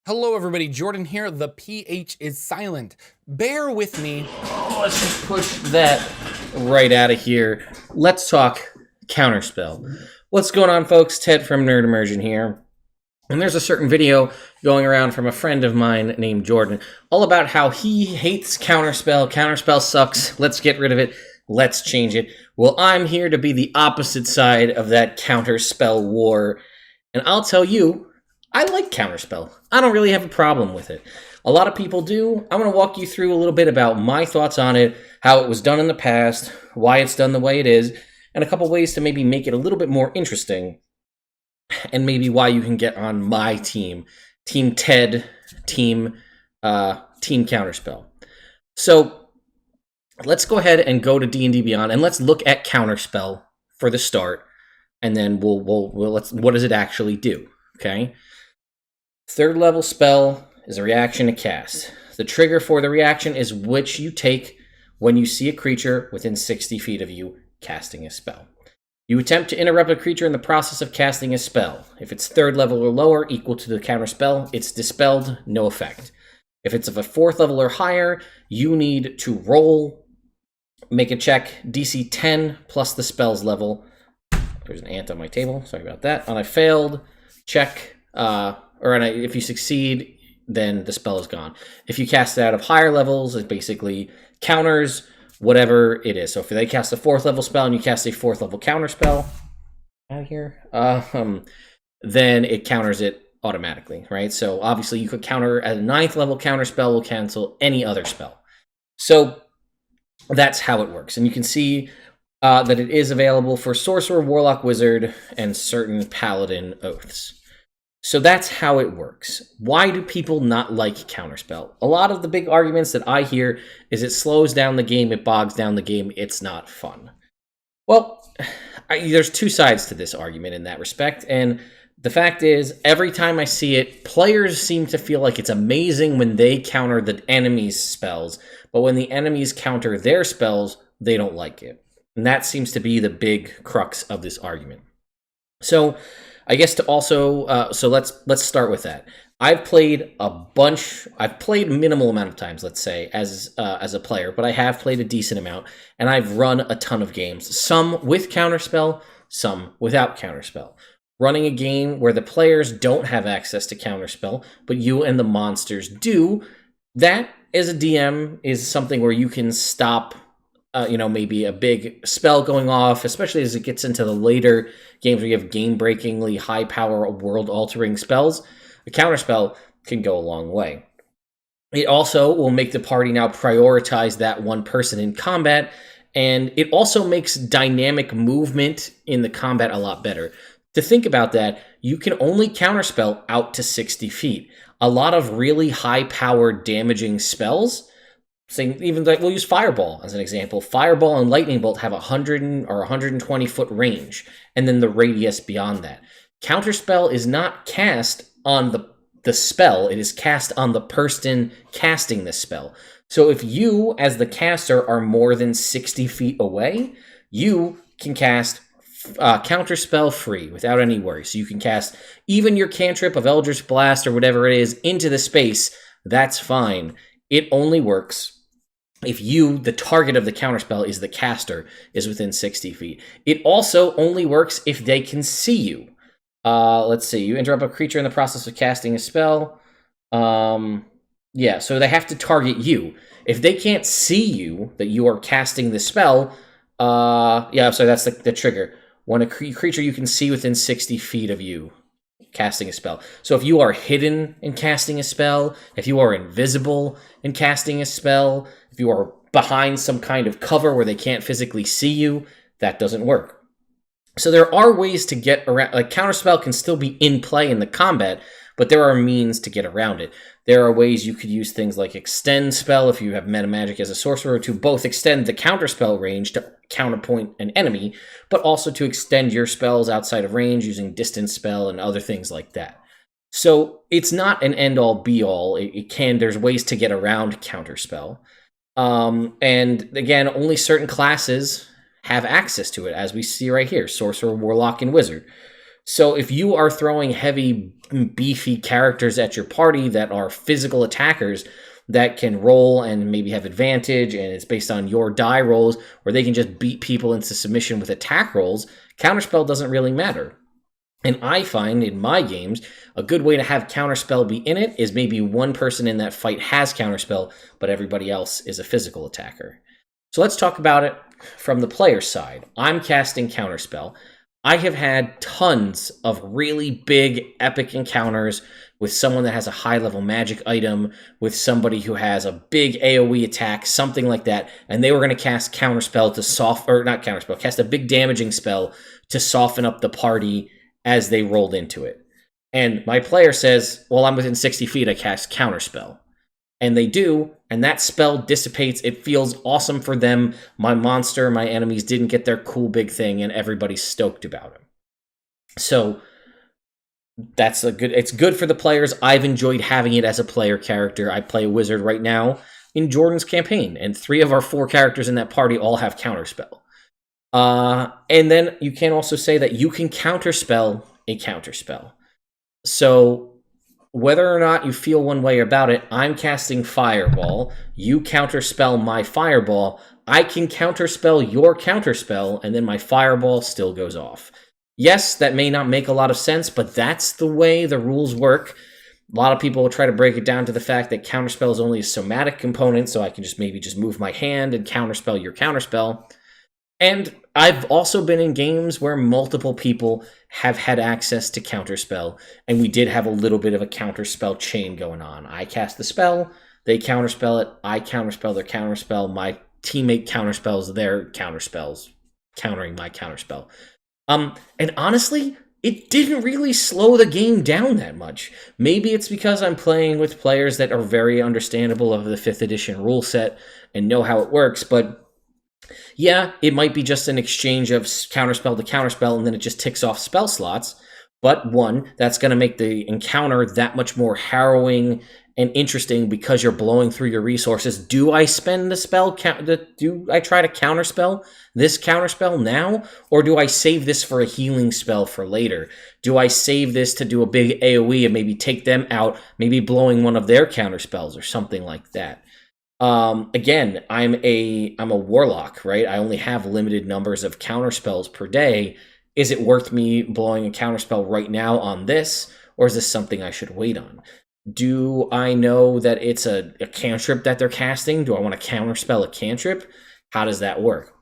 Hello everybody, Jordan here. The PH is silent. Bear with me. Let's just push that right out of here. Let's talk Counterspell. What's going on, folks? Ted from Immersion here. And there's a certain video going around from a friend of mine named Jordan, all about how he hates Counterspell. Counterspell sucks. Let's get rid of it. Let's change it. Well, I'm here to be the opposite side of that Counterspell war. And I'll tell you, I like Counterspell. I don't really have a problem with it. A lot of people do. I'm going to walk you through a little bit about my thoughts on it, how it was done in the past, why it's done the way it is, and a couple ways to maybe make it a little bit more interesting, and maybe why you can get on my team. Team Ted, Team Counterspell. So let's go ahead and go to D&D Beyond, and let's look at Counterspell for the start, and then let's what does it actually do, okay? Third level spell is a reaction to cast. The trigger for the reaction is which you take when you see a creature within 60 feet of you casting a spell. You attempt to interrupt a creature in the process of casting a spell. If it's third level or lower, equal to the counter spell, it's dispelled, no effect. If it's of a fourth level or higher, you need to make a check, DC 10 plus the spell's level. There's an ant on my table, sorry about that. On a failed check, if you succeed, then the spell is gone. If you cast it out of higher levels, it basically counters whatever it is. So if they cast a fourth level spell and you cast a fourth level counter spell out of here, then it counters it automatically, right? So obviously you could counter at a ninth level counter spell will cancel any other spell. So that's how it works. And you can see that it is available for Sorcerer, Warlock, Wizard, and certain Paladin oaths. So that's how it works. Why do people not like Counterspell? A lot of the big arguments that I hear is it slows down the game, it bogs down the game, it's not fun. Well, there's two sides to this argument in that respect, and the fact is, every time I see it, players seem to feel like it's amazing when they counter the enemy's spells, but when the enemies counter their spells, they don't like it. And that seems to be the big crux of this argument. So I guess to also, so let's start with that. I've played minimal amount of times, let's say, as a player, but I have played a decent amount, and I've run a ton of games, some with Counterspell, some without Counterspell. Running a game where the players don't have access to Counterspell, but you and the monsters do, that as a DM is something where you can stop maybe a big spell going off, especially as it gets into the later games where you have game-breakingly high-power, world-altering spells. A counterspell can go a long way. It also will make the party now prioritize that one person in combat, and it also makes dynamic movement in the combat a lot better. To think about that, you can only counterspell out to 60 feet. A lot of really high-powered, damaging spells, even like we'll use Fireball as an example. Fireball and Lightning Bolt have 100 or 120 foot range, and then the radius beyond that. Counterspell is not cast on the spell, it is cast on the person casting the spell. So if you, as the caster, are more than 60 feet away, you can cast Counterspell free without any worry. So you can cast even your cantrip of Eldritch Blast or whatever it is into the space. That's fine. It only works if you, the target of the counterspell, is the caster, is within 60 feet. It also only works if they can see you. Let's see. You interrupt a creature in the process of casting a spell. So they have to target you. If they can't see you, that you are casting the spell, so that's the trigger. When a creature you can see within 60 feet of you casting a spell. So if you are hidden in casting a spell, if you are invisible in casting a spell, if you are behind some kind of cover where they can't physically see you, that doesn't work. So there are ways to get around, like Counterspell can still be in play in the combat, but there are means to get around it. There are ways you could use things like Extend Spell if you have Meta Magic as a sorcerer to both extend the Counterspell range to counterpoint an enemy, but also to extend your spells outside of range using Distance Spell and other things like that. So it's not an end-all be-all. There's ways to get around Counterspell. And again, only certain classes have access to it, as we see right here, Sorcerer, Warlock, and Wizard. So if you are throwing heavy, beefy characters at your party that are physical attackers that can roll and maybe have advantage, and it's based on your die rolls, where they can just beat people into submission with attack rolls, Counterspell doesn't really matter. And I find in my games, a good way to have Counterspell be in it is maybe one person in that fight has Counterspell, but everybody else is a physical attacker. So let's talk about it from the player side. I'm casting Counterspell. I have had tons of really big, epic encounters with someone that has a high-level magic item, with somebody who has a big AoE attack, something like that, and they were going to cast Counterspell to not Counterspell, cast a big damaging spell to soften up the party as they rolled into it. And my player says, well, I'm within 60 feet, I cast Counterspell. And they do, and that spell dissipates. It feels awesome for them. My monster, my enemies didn't get their cool big thing, and everybody's stoked about it. So it's good for the players. I've enjoyed having it as a player character. I play a wizard right now in Jordan's campaign, and 3 of our 4 characters in that party all have Counterspell. And then you can also say that you can counterspell a counterspell. So whether or not you feel one way about it, I'm casting Fireball. You counterspell my Fireball. I can counterspell your counterspell, and then my Fireball still goes off. Yes, that may not make a lot of sense, but that's the way the rules work. A lot of people will try to break it down to the fact that counterspell is only a somatic component, so I can maybe just move my hand and counterspell your counterspell. And I've also been in games where multiple people have had access to Counterspell, and we did have a little bit of a Counterspell chain going on. I cast the spell, they counterspell it, I counterspell their counterspell, my teammate counterspells their counterspells, countering my counterspell. And honestly, it didn't really slow the game down that much. Maybe it's because I'm playing with players that are very understandable of the 5th edition rule set and know how it works, but yeah, it might be just an exchange of counterspell to counterspell, and then it just ticks off spell slots. But one, that's going to make the encounter that much more harrowing and interesting because you're blowing through your resources. Do I spend the spell? Do I try to counterspell this counterspell now? Or do I save this for a healing spell for later? Do I save this to do a big AoE and maybe take them out, maybe blowing one of their counterspells or something like that? Again, I'm a warlock, right? I only have limited numbers of counterspells per day. Is it worth me blowing a counterspell right now on this, or is this something I should wait on? Do I know that it's a cantrip that they're casting? Do I want to counterspell a cantrip? How does that work?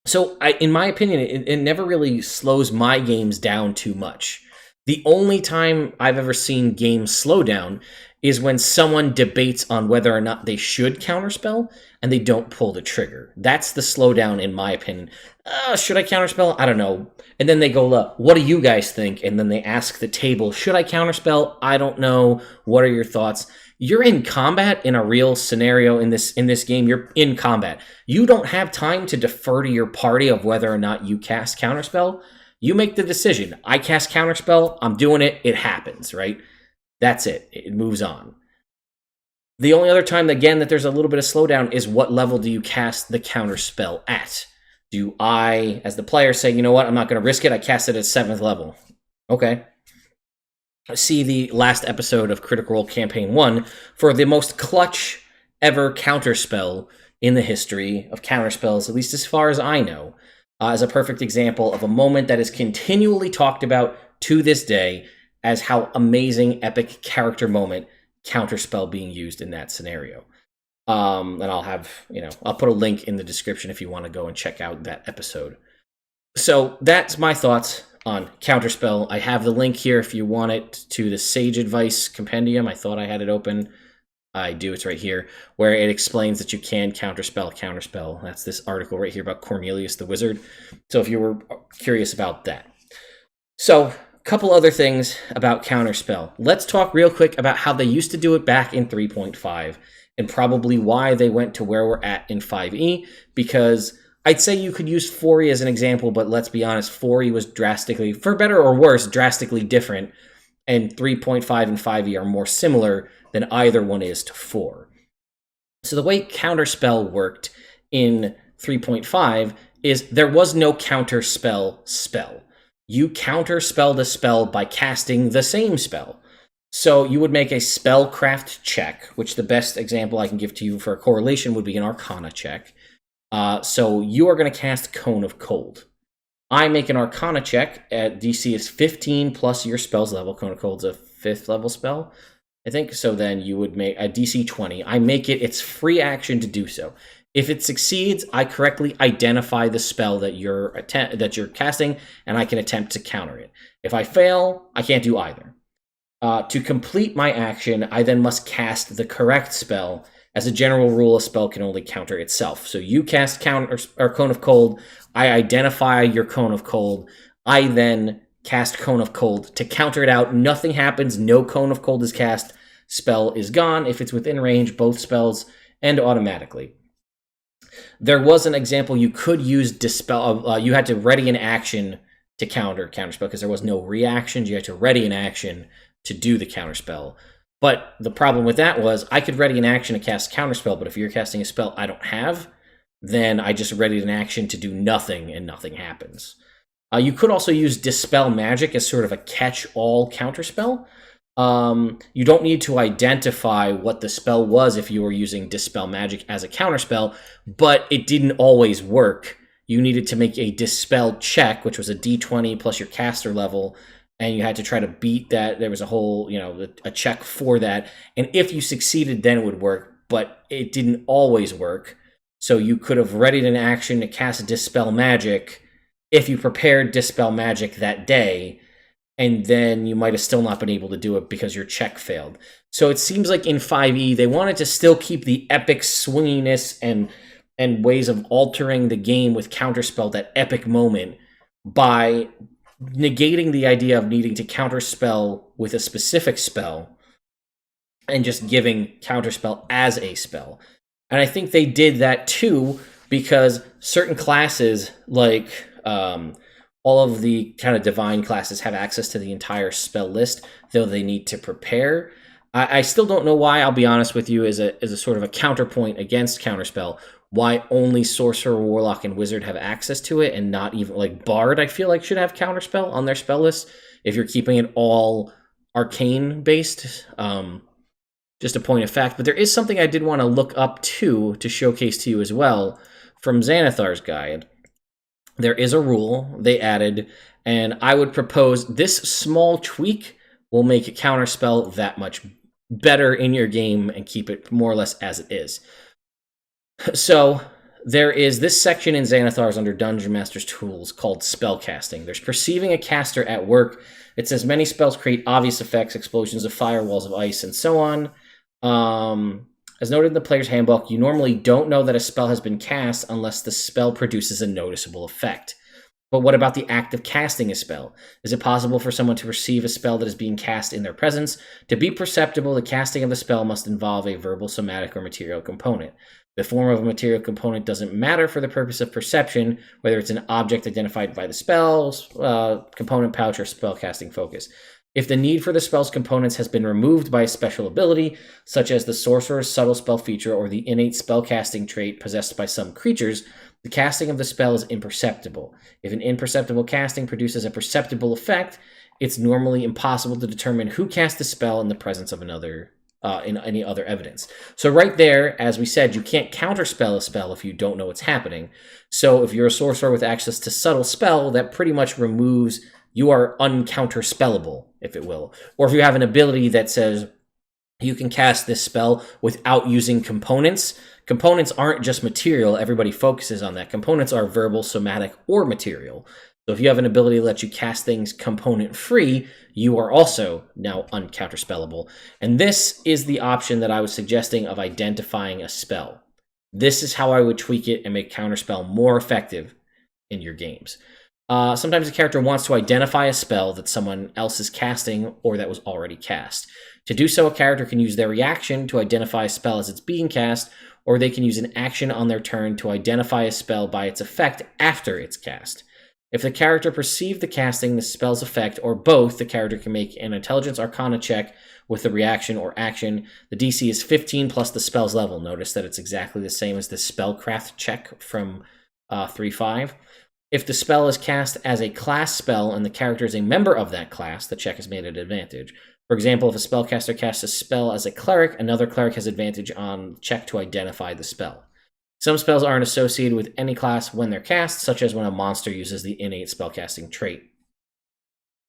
So, in my opinion, it never really slows my games down too much. The only time I've ever seen games slow down is when someone debates on whether or not they should counterspell and they don't pull the trigger. That's the slowdown, in my opinion. Should I counterspell? I don't know. And then they go, what do you guys think? And then they ask the table, should I counterspell? I don't know. What are your thoughts? You're in combat in a real scenario in this game. You're in combat. You don't have time to defer to your party of whether or not you cast counterspell. You make the decision. I cast counterspell. I'm doing it. It happens, right? That's it. It moves on. The only other time, again, that there's a little bit of slowdown is what level do you cast the counterspell at? Do I, as the player, say, you know what, I'm not going to risk it. I cast it at 7th level. Okay. See the last episode of Critical Role Campaign 1 for the most clutch ever counterspell in the history of counterspells, at least as far as I know, as a perfect example of a moment that is continually talked about to this day as how amazing, epic character moment counterspell being used in that scenario. And I'll have, I'll put a link in the description if you want to go and check out that episode. So that's my thoughts on Counterspell. I have the link here if you want it to the Sage Advice Compendium. I thought I had it open. I do. It's right here, where it explains that you can counterspell. That's this article right here about Cornelius the Wizard. So if you were curious about that. So, a couple other things about Counterspell. Let's talk real quick about how they used to do it back in 3.5 and probably why they went to where we're at in 5e, because I'd say you could use 4e as an example, but let's be honest, 4e was drastically, for better or worse, drastically different, and 3.5 and 5e are more similar than either one is to 4. So the way Counterspell worked in 3.5 is there was no Counterspell spell. you counterspell the spell by casting the same spell. So you would make a spellcraft check, which the best example I can give to you for a correlation would be an Arcana check. So you are going to cast Cone of Cold. I make an Arcana check at DC is 15 plus your spell's level. Cone of Cold's a 5th level spell, I think. So then you would make a DC 20. I make it its free action to do so. If it succeeds, I correctly identify the spell that you're casting, and I can attempt to counter it. If I fail, I can't do either. To complete my action, I then must cast the correct spell. As a general rule, a spell can only counter itself. So you cast Cone of Cold, I identify your Cone of Cold, I then cast Cone of Cold to counter it out. Nothing happens, no Cone of Cold is cast, spell is gone. If it's within range, both spells end automatically. There was an example you could use Dispel. You had to ready an action to counterspell because there was no reactions. You had to ready an action to do the counterspell. But the problem with that was I could ready an action to cast counterspell, but if you're casting a spell I don't have, then I just readied an action to do nothing and nothing happens. You could also use Dispel Magic as sort of a catch-all counterspell. You don't need to identify what the spell was if you were using Dispel Magic as a counterspell, but it didn't always work. You needed to make a Dispel check, which was a D20 plus your caster level, and you had to try to beat that. There was a whole, a check for that. And if you succeeded, then it would work, but it didn't always work. So you could have readied an action to cast Dispel Magic if you prepared Dispel Magic that day, and then you might have still not been able to do it because your check failed. So it seems like in 5e, they wanted to still keep the epic swinginess and ways of altering the game with Counterspell, that epic moment, by negating the idea of needing to counterspell with a specific spell and just giving counterspell as a spell. And I think they did that too because certain classes, like all of the kind of divine classes, have access to the entire spell list, though they need to prepare. I still don't know why, I'll be honest with you, as a sort of a counterpoint against counterspell, why only Sorcerer, Warlock, and Wizard have access to it, and not even, like, Bard, I feel like, should have Counterspell on their spell list, if you're keeping it all arcane-based. Just a point of fact. But there is something I did want to look up, too, to showcase to you as well, from Xanathar's guide. There is a rule they added, and I would propose this small tweak will make a Counterspell that much better in your game and keep it more or less as it is. So there is this section in Xanathar's under Dungeon Master's Tools called Spellcasting. There's Perceiving a Caster at Work. It says many spells create obvious effects, explosions of fire, walls of ice, and so on. As noted in the player's handbook, you normally don't know that a spell has been cast unless the spell produces a noticeable effect. But what about the act of casting a spell? Is it possible for someone to perceive a spell that is being cast in their presence? To be perceptible, the casting of the spell must involve a verbal, somatic, or material component. The form of a material component doesn't matter for the purpose of perception, whether it's an object identified by the spell's component pouch or spellcasting focus. If the need for the spell's components has been removed by a special ability, such as the sorcerer's subtle spell feature or the innate spellcasting trait possessed by some creatures, the casting of the spell is imperceptible. If an imperceptible casting produces a perceptible effect, it's normally impossible to determine who cast the spell in the presence of another in any other evidence. So right there, as we said, you can't counterspell a spell if you don't know what's happening. So if you're a sorcerer with access to subtle spell, that pretty much removes, you are uncounterspellable, if it will. Or if you have an ability that says you can cast this spell without using components. Components aren't just material, everybody focuses on that. Components are verbal, somatic, or material. So if you have an ability to let you cast things component-free, you are also now uncounterspellable. And this is the option that I was suggesting of identifying a spell. This is how I would tweak it and make Counterspell more effective in your games. Sometimes a character wants to identify a spell that someone else is casting or that was already cast. To do so, a character can use their reaction to identify a spell as it's being cast, or they can use an action on their turn to identify a spell by its effect after it's cast. If the character perceived the casting, the spell's effect, or both, the character can make an Intelligence Arcana check with the reaction or action. The DC is 15 plus the spell's level. Notice that it's exactly the same as the Spellcraft check from 3.5. If the spell is cast as a class spell and the character is a member of that class, the check is made at advantage. For example, if a spellcaster casts a spell as a cleric, another cleric has advantage on check to identify the spell. Some spells aren't associated with any class when they're cast, such as when a monster uses the innate spellcasting trait.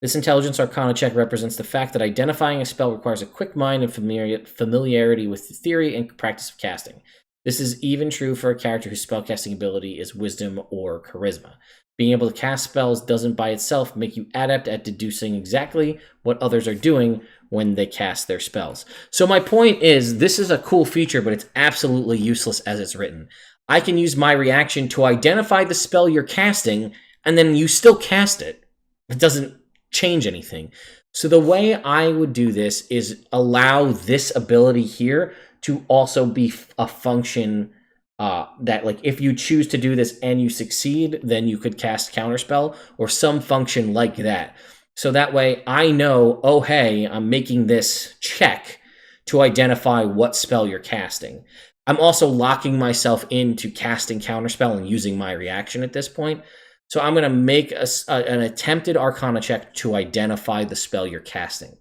This intelligence arcana check represents the fact that identifying a spell requires a quick mind and familiarity with the theory and practice of casting. This is even true for a character whose spellcasting ability is wisdom or charisma. Being able to cast spells doesn't by itself make you adept at deducing exactly what others are doing when they cast their spells. So my point is, this is a cool feature, but it's absolutely useless as it's written. I can use my reaction to identify the spell you're casting, and then you still cast it. It doesn't change anything. So the way I would do this is allow this ability here to also be a function that, like, if you choose to do this and you succeed, then you could cast Counterspell or some function like that. So that way I know, oh, hey, I'm making this check to identify what spell you're casting. I'm also locking myself into casting Counterspell and using my reaction at this point. So I'm going to make an attempted Arcana check to identify the spell you're casting.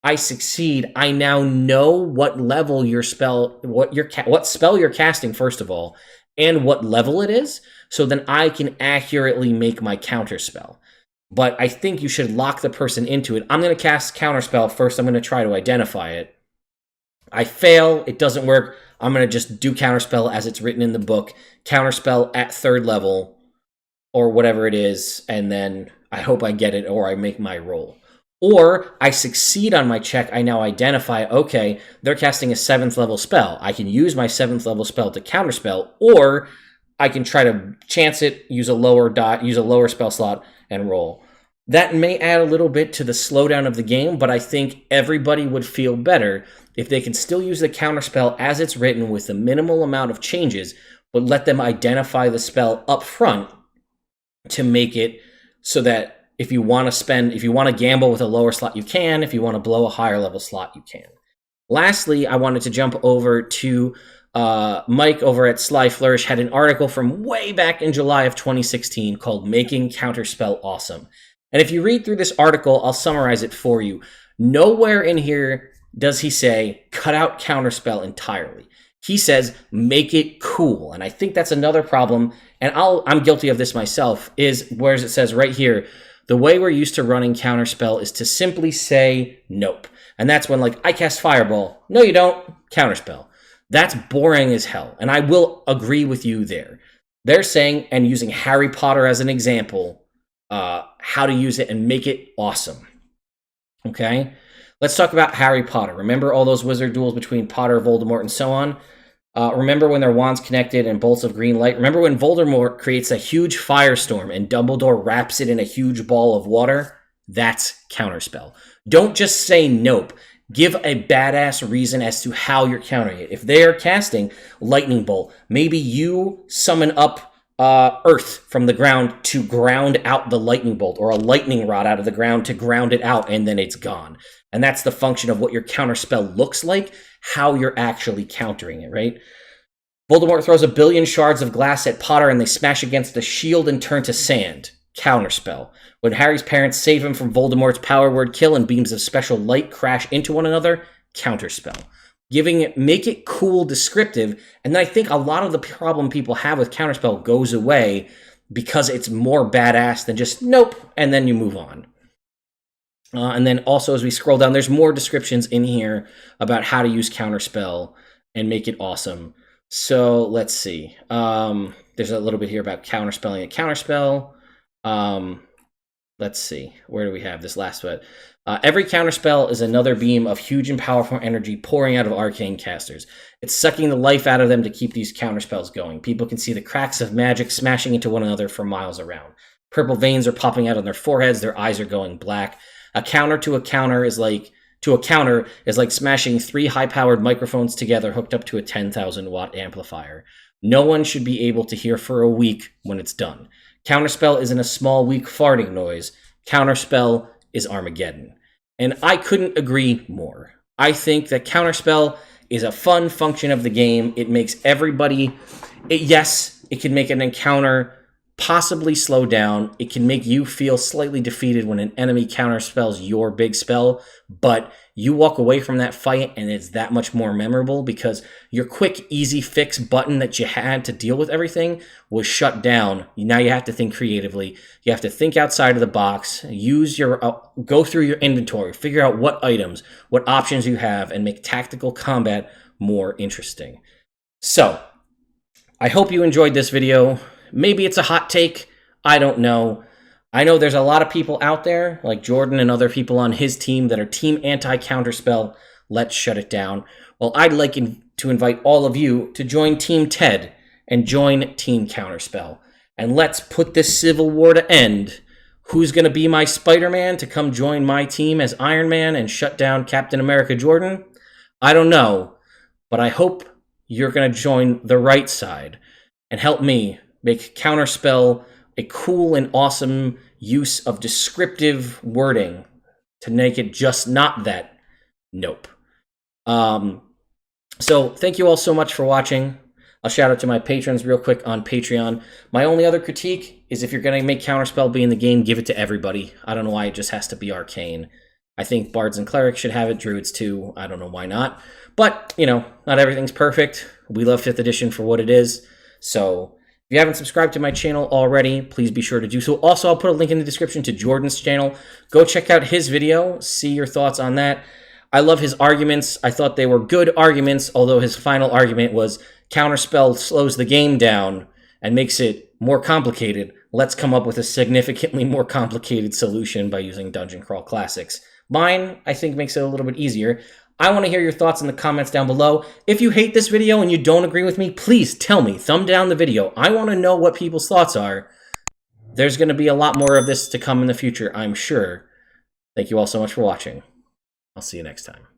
I succeed. I now know what level your spell, what spell you're casting, first of all, and what level it is. So then I can accurately make my counterspell. But I think you should lock the person into it. I'm going to cast counterspell first. I'm going to try to identify it. I fail. It doesn't work. I'm going to just do counterspell as it's written in the book. Counterspell at 3rd level or whatever it is. And then I hope I get it or I make my roll. Or I succeed on my check. I now identify, okay, they're casting a 7th level spell. I can use my 7th level spell to counterspell, or I can try to chance it, use a lower spell slot, and roll. That may add a little bit to the slowdown of the game, but I think everybody would feel better if they can still use the counterspell as it's written with the minimal amount of changes, but let them identify the spell up front to make it so that if you want to gamble with a lower slot, you can. If you want to blow a higher level slot, you can. Lastly, I wanted to jump over to Mike over at Sly Flourish had an article from way back in July of 2016 called Making Counterspell Awesome. And if you read through this article, I'll summarize it for you. Nowhere in here does he say, cut out Counterspell entirely. He says, make it cool. And I think that's another problem, and I'm guilty of this myself, is where it says right here, the way we're used to running Counterspell is to simply say nope. And that's when, like, I cast Fireball. No, you don't. Counterspell. That's boring as hell. And I will agree with you there. They're saying, and using Harry Potter as an example, how to use it and make it awesome. Okay? Let's talk about Harry Potter. Remember all those wizard duels between Potter, Voldemort, and so on? Remember when their wands connected and bolts of green light? Remember when Voldemort creates a huge firestorm and Dumbledore wraps it in a huge ball of water? That's Counterspell. Don't just say nope. Give a badass reason as to how you're countering it. If they are casting Lightning Bolt, maybe you summon up earth from the ground to ground out the lightning bolt, or a lightning rod out of the ground to ground it out, and then it's gone. And that's the function of what your counterspell looks like, how you're actually countering it, right? Voldemort throws 1 billion shards of glass at Potter and they smash against the shield and turn to sand. Counterspell. When Harry's parents save him from Voldemort's power word kill and beams of special light crash into one another, counterspell. Make it cool, descriptive, and then I think a lot of the problem people have with counterspell goes away because it's more badass than just nope, and then you move on. And then also as we scroll down, there's more descriptions in here about how to use counterspell and make it awesome. So let's see. There's a little bit here about counterspelling and counterspell. Let's see. Where do we have this last bit? Every counterspell is another beam of huge and powerful energy pouring out of arcane casters. It's sucking the life out of them to keep these counterspells going. People can see the cracks of magic smashing into one another for miles around. Purple veins are popping out on their foreheads. Their eyes are going black. A counter to a counter is like smashing 3 high-powered microphones together hooked up to a 10,000-watt amplifier. No one should be able to hear for a week when it's done. Counterspell isn't a small, weak farting noise. Counterspell is Armageddon. And I couldn't agree more. I think that Counterspell is a fun function of the game. It makes everybody... yes, it can make an encounter possibly slow down. It can make you feel slightly defeated when an enemy counterspells your big spell, but you walk away from that fight and it's that much more memorable because your quick, easy fix button that you had to deal with everything was shut down. Now you have to think creatively. You have to think outside of the box, use your, go through your inventory, figure out what items, what options you have, and make tactical combat more interesting. So, I hope you enjoyed this video. Maybe it's a hot take. I don't know. I know there's a lot of people out there, like Jordan and other people on his team, that are team anti-counterspell. Let's shut it down. Well, I'd like to invite all of you to join Team Ted and join Team Counterspell. And let's put this civil war to end. Who's going to be my Spider-Man to come join my team as Iron Man and shut down Captain America Jordan? I don't know, but I hope you're going to join the right side and help me make Counterspell a cool and awesome use of descriptive wording to make it just not that nope. So thank you all so much for watching. I'll shout out to my patrons real quick on Patreon. My only other critique is if you're going to make Counterspell be in the game, give it to everybody. I don't know why it just has to be Arcane. I think Bards and Clerics should have it, Druids too. I don't know why not. But, you know, not everything's perfect. We love 5th edition for what it is. So if you haven't subscribed to my channel already, please be sure to do so. Also, I'll put a link in the description to Jordan's channel. Go check out his video, see your thoughts on that. I love his arguments. I thought they were good arguments, although his final argument was Counterspell slows the game down and makes it more complicated. Let's come up with a significantly more complicated solution by using Dungeon Crawl Classics. Mine, I think, makes it a little bit easier. I want to hear your thoughts in the comments down below. If you hate this video and you don't agree with me, please tell me. Thumb down the video. I want to know what people's thoughts are. There's going to be a lot more of this to come in the future, I'm sure. Thank you all so much for watching. I'll see you next time.